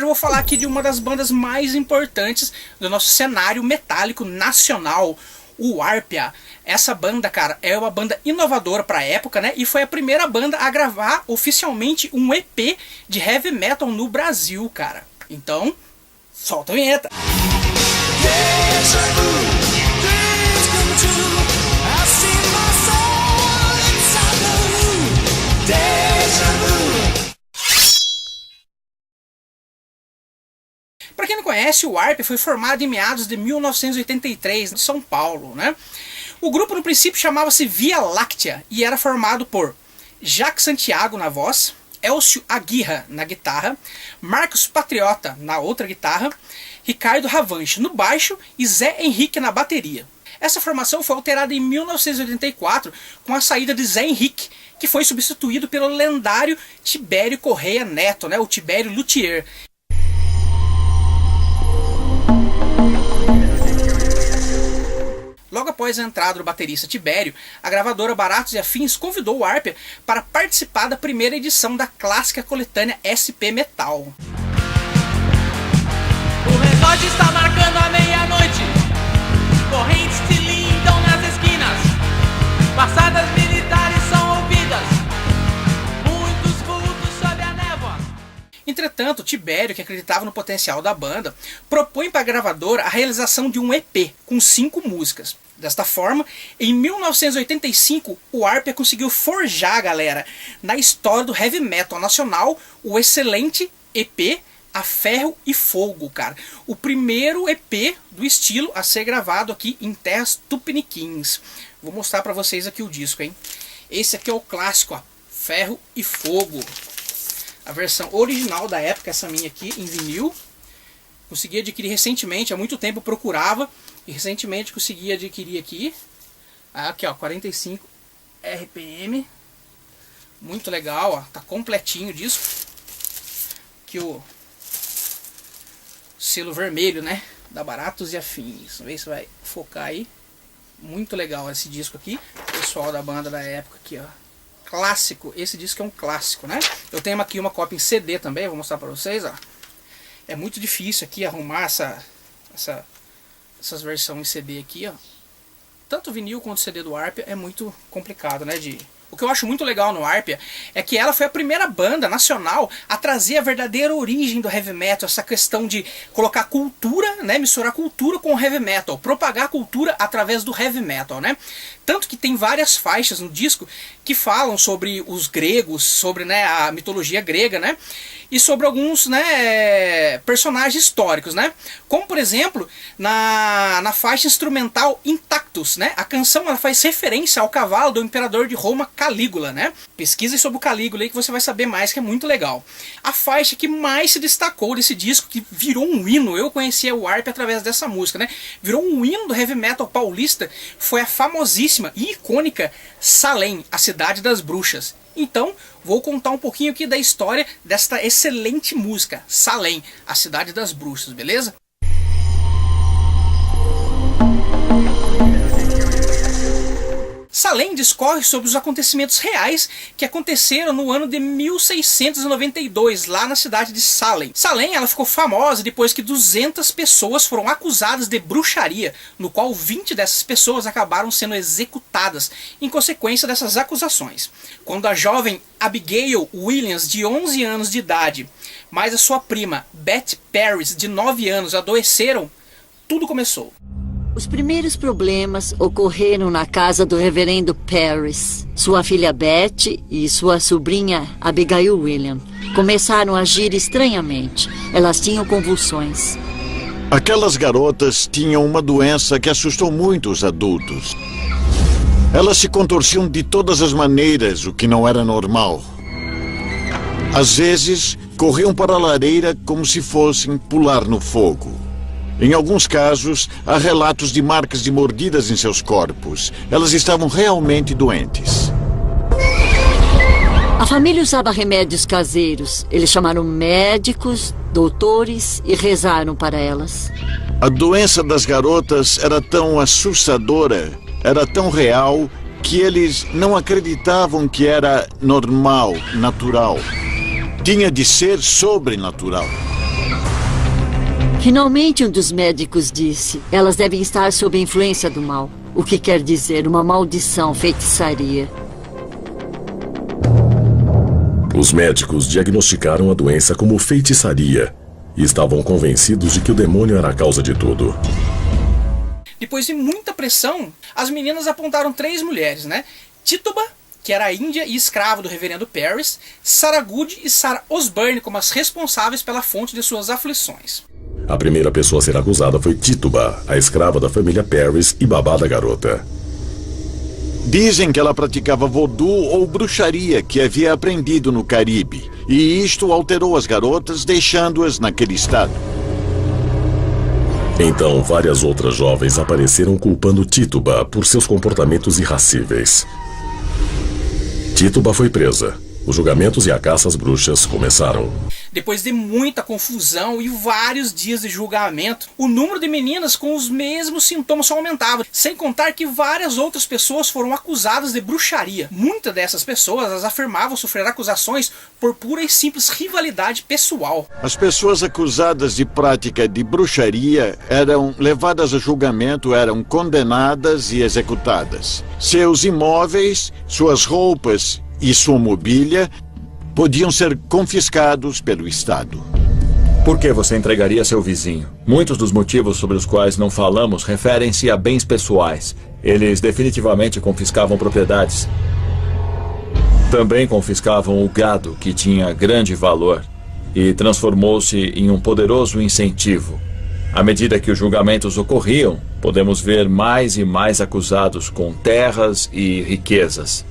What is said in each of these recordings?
eu vou falar aqui de uma das bandas mais importantes do nosso cenário metálico nacional, o Arpia. Essa banda, cara, é uma banda inovadora pra época, né? E foi a primeira banda a gravar oficialmente um EP de heavy metal no Brasil, cara. Então, solta a vinheta. Para quem não conhece, o Arpia foi formado em meados de 1983 em São Paulo, né? O grupo no princípio chamava-se Via Láctea e era formado por Jacques Santiago na voz, Elcio Aguirra na guitarra, Marcos Patriota na outra guitarra, Ricardo Ravanche no baixo e Zé Henrique na bateria. Essa formação foi alterada em 1984 com a saída de Zé Henrique, que foi substituído pelo lendário Tibério Correia Neto, né? O Tibério Luthier. Logo após a entrada do baterista Tibério, a gravadora Baratos e Afins convidou o Arpia para participar da primeira edição da clássica coletânea SP Metal. O relógio está marcando a meia-noite, correntes tilindam nas esquinas, passadas militares são ouvidas, muitos vultos sob a névoa. Entretanto, Tibério, que acreditava no potencial da banda, propõe para a gravadora a realização de um EP com 5 músicas. Desta forma, em 1985, o Arpia conseguiu forjar, galera, na história do heavy metal nacional, o excelente EP A Ferro e Fogo, cara. O primeiro EP do estilo a ser gravado aqui em terras tupiniquins. Vou mostrar para vocês aqui o disco, hein? Esse aqui é o clássico, ó, Ferro e Fogo. A versão original da época, essa minha aqui, em vinil. Consegui adquirir recentemente, há muito tempo eu procurava. E recentemente consegui adquirir aqui. Aqui, ó, 45 RPM. Muito legal, ó. Tá completinho o disco. Aqui o selo vermelho, né? Da Baratos e Afins. Vamos ver se vai focar aí. Muito legal esse disco aqui. Pessoal da banda da época aqui, ó. Clássico. Esse disco é um clássico, né? Eu tenho aqui uma cópia em CD também. Vou mostrar pra vocês, ó. É muito difícil aqui arrumar essas versões em CD aqui, ó. Tanto vinil quanto CD do Arpia é muito complicado, né? O que eu acho muito legal no Arpia é que ela foi a primeira banda nacional a trazer a verdadeira origem do heavy metal, essa questão de colocar cultura, né, misturar cultura com o heavy metal, propagar a cultura através do heavy metal, né? Tanto que tem várias faixas no disco que falam sobre os gregos, sobre, né, a mitologia grega, né? E sobre alguns, né, personagens históricos, né? Como, por exemplo, na faixa instrumental Intactus, né? A canção ela faz referência ao cavalo do imperador de Roma, Calígula, né? Pesquise sobre o Calígula aí que você vai saber mais, que é muito legal. A faixa que mais se destacou desse disco, que virou um hino, eu conhecia o Arpia através dessa música, né? Virou um hino do heavy metal paulista, foi a famosíssima e icônica Salem, a cidade das bruxas. Então, vou contar um pouquinho aqui da história desta excelente música, Salem, a cidade das bruxas, beleza? Salem discorre sobre os acontecimentos reais que aconteceram no ano de 1692, lá na cidade de Salem. Salem ela ficou famosa depois que 200 pessoas foram acusadas de bruxaria, no qual 20 dessas pessoas acabaram sendo executadas em consequência dessas acusações. Quando a jovem Abigail Williams, de 11 anos de idade, mais a sua prima Beth Paris, de 9 anos, adoeceram, tudo começou. Os primeiros problemas ocorreram na casa do reverendo Paris. Sua filha Beth e sua sobrinha Abigail William começaram a agir estranhamente. Elas tinham convulsões. Aquelas garotas tinham uma doença que assustou muito os adultos. Elas se contorciam de todas as maneiras, o que não era normal. Às vezes, corriam para a lareira como se fossem pular no fogo. Em alguns casos, há relatos de marcas de mordidas em seus corpos. Elas estavam realmente doentes. A família usava remédios caseiros. Eles chamaram médicos, doutores e rezaram para elas. A doença das garotas era tão assustadora, era tão real, que eles não acreditavam que era normal, natural. Tinha de ser sobrenatural. Finalmente, um dos médicos disse: elas devem estar sob a influência do mal. O que quer dizer uma maldição, feitiçaria. Os médicos diagnosticaram a doença como feitiçaria e estavam convencidos de que o demônio era a causa de tudo. Depois de muita pressão, as meninas apontaram 3 mulheres, né? Tituba, que era a índia e escrava do reverendo Parris, Sarah Good e Sarah Osborne como as responsáveis pela fonte de suas aflições. A primeira pessoa a ser acusada foi Tituba, a escrava da família Parris e babá da garota. Dizem que ela praticava voodoo ou bruxaria que havia aprendido no Caribe, e isto alterou as garotas, deixando-as naquele estado. Então, várias outras jovens apareceram culpando Tituba por seus comportamentos irracíveis. Tituba foi presa. Os julgamentos e a caça às bruxas começaram. Depois de muita confusão e vários dias de julgamento, o número de meninas com os mesmos sintomas só aumentava, sem contar que várias outras pessoas foram acusadas de bruxaria. Muitas dessas pessoas as afirmavam sofrer acusações por pura e simples rivalidade pessoal. As pessoas acusadas de prática de bruxaria eram levadas a julgamento, eram condenadas e executadas. Seus imóveis, suas roupas e sua mobília podiam ser confiscados pelo Estado. Por que você entregaria seu vizinho? Muitos dos motivos sobre os quais não falamos referem-se a bens pessoais. Eles definitivamente confiscavam propriedades. Também confiscavam o gado, que tinha grande valor, e transformou-se em um poderoso incentivo. À medida que os julgamentos ocorriam, podemos ver mais e mais acusados com terras e riquezas.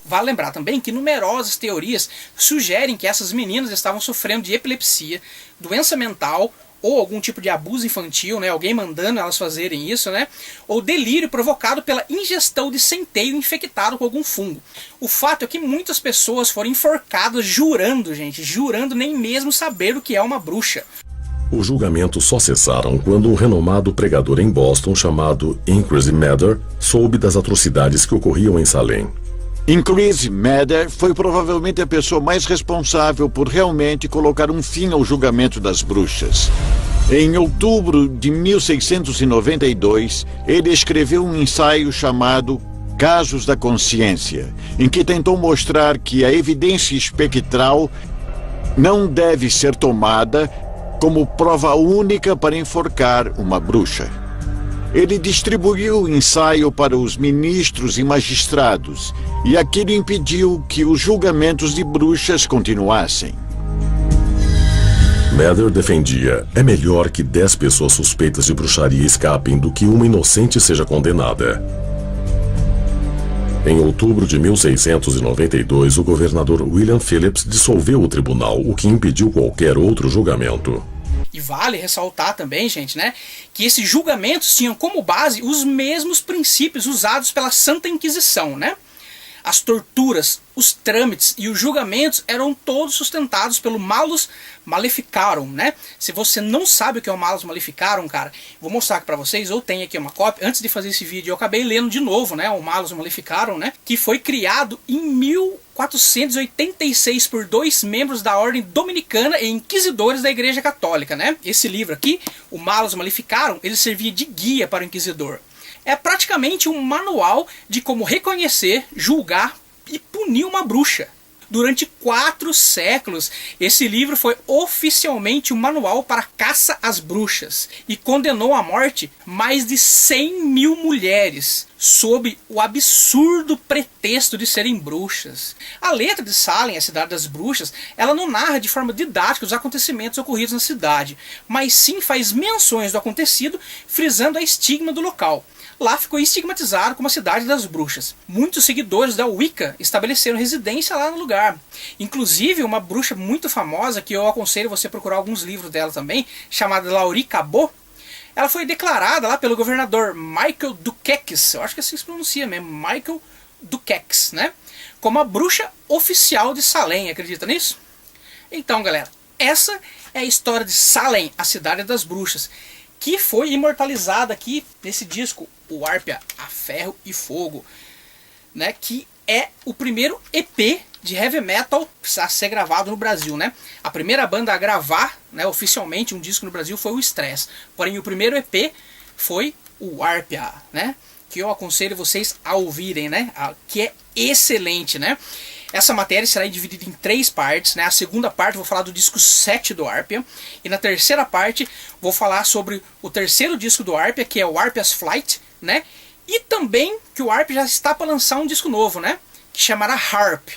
Vale lembrar também que numerosas teorias sugerem que essas meninas estavam sofrendo de epilepsia, doença mental ou algum tipo de abuso infantil, né? Alguém mandando elas fazerem isso, né? Ou delírio provocado pela ingestão de centeio infectado com algum fungo. O fato é que muitas pessoas foram enforcadas jurando, gente, jurando nem mesmo saber o que é uma bruxa. Os julgamentos só cessaram quando um renomado pregador em Boston chamado Increase Mather soube das atrocidades que ocorriam em Salem. Increase Mather foi provavelmente a pessoa mais responsável por realmente colocar um fim ao julgamento das bruxas. Em outubro de 1692, ele escreveu um ensaio chamado Casos da Consciência, em que tentou mostrar que a evidência espectral não deve ser tomada como prova única para enforcar uma bruxa. Ele distribuiu o ensaio para os ministros e magistrados, e aquilo impediu que os julgamentos de bruxas continuassem. Mather defendia: é melhor que 10 pessoas suspeitas de bruxaria escapem do que uma inocente seja condenada. Em outubro de 1692, o governador William Phillips dissolveu o tribunal, o que impediu qualquer outro julgamento. E vale ressaltar também, gente, né, que esses julgamentos tinham como base os mesmos princípios usados pela Santa Inquisição, né? As torturas, os trâmites e os julgamentos eram todos sustentados pelo Malus Maleficarum, né? Se você não sabe o que é o Malus Maleficarum, cara, vou mostrar aqui pra vocês, eu tenho aqui uma cópia. Antes de fazer esse vídeo eu acabei lendo de novo, né, o Malus Maleficarum, né, que foi criado em 1486 por 2 membros da Ordem Dominicana e inquisidores da Igreja Católica, né? Esse livro aqui, o Malus Maleficarum, ele servia de guia para o inquisidor. É praticamente um manual de como reconhecer, julgar e punir uma bruxa. Durante 4 séculos, esse livro foi oficialmente um manual para caça às bruxas e condenou à morte mais de 100 mil mulheres, sob o absurdo pretexto de serem bruxas. A letra de Salem, a cidade das bruxas, ela não narra de forma didática os acontecimentos ocorridos na cidade, mas sim faz menções do acontecido, frisando a estigma do local. Lá ficou estigmatizado como a cidade das bruxas. Muitos seguidores da Wicca estabeleceram residência lá no lugar. Inclusive, uma bruxa muito famosa, que eu aconselho você a procurar alguns livros dela também, chamada Laurie Cabot, ela foi declarada lá pelo governador Michael Dukakis, eu acho que assim se pronuncia mesmo, Michael Dukakis, né? Como a bruxa oficial de Salem, acredita nisso? Então, galera, essa é a história de Salem, a cidade das bruxas, que foi imortalizada aqui nesse disco, o Árpia a Ferro e Fogo, né, que é o primeiro EP de heavy metal a ser gravado no Brasil, né? A primeira banda a gravar, né, oficialmente um disco no Brasil foi o Stress. Porém, o primeiro EP foi o Arpia, né? Que eu aconselho vocês a ouvirem, né? Que é excelente, né? Essa matéria será dividida em 3 partes, né? A segunda parte eu vou falar do disco 7 do Arpia. E na terceira parte vou falar sobre o terceiro disco do Arpia, que é o Arpia's Flight, né? E também que o Arpia já está para lançar um disco novo, né? Que chamará Harp.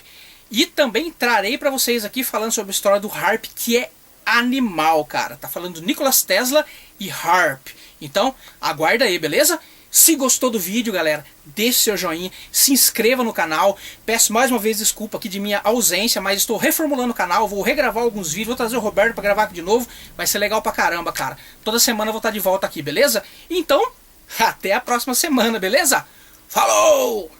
E também trarei para vocês aqui falando sobre a história do Harp, que é animal, cara. Tá falando do Nikola Tesla e Harp. Então, aguarda aí, beleza? Se gostou do vídeo, galera, deixe seu joinha, se inscreva no canal. Peço mais uma vez desculpa aqui de minha ausência, mas estou reformulando o canal, vou regravar alguns vídeos, vou trazer o Roberto para gravar aqui de novo. Vai ser legal pra caramba, cara. Toda semana eu vou estar de volta aqui, beleza? Então, até a próxima semana, beleza? Falou!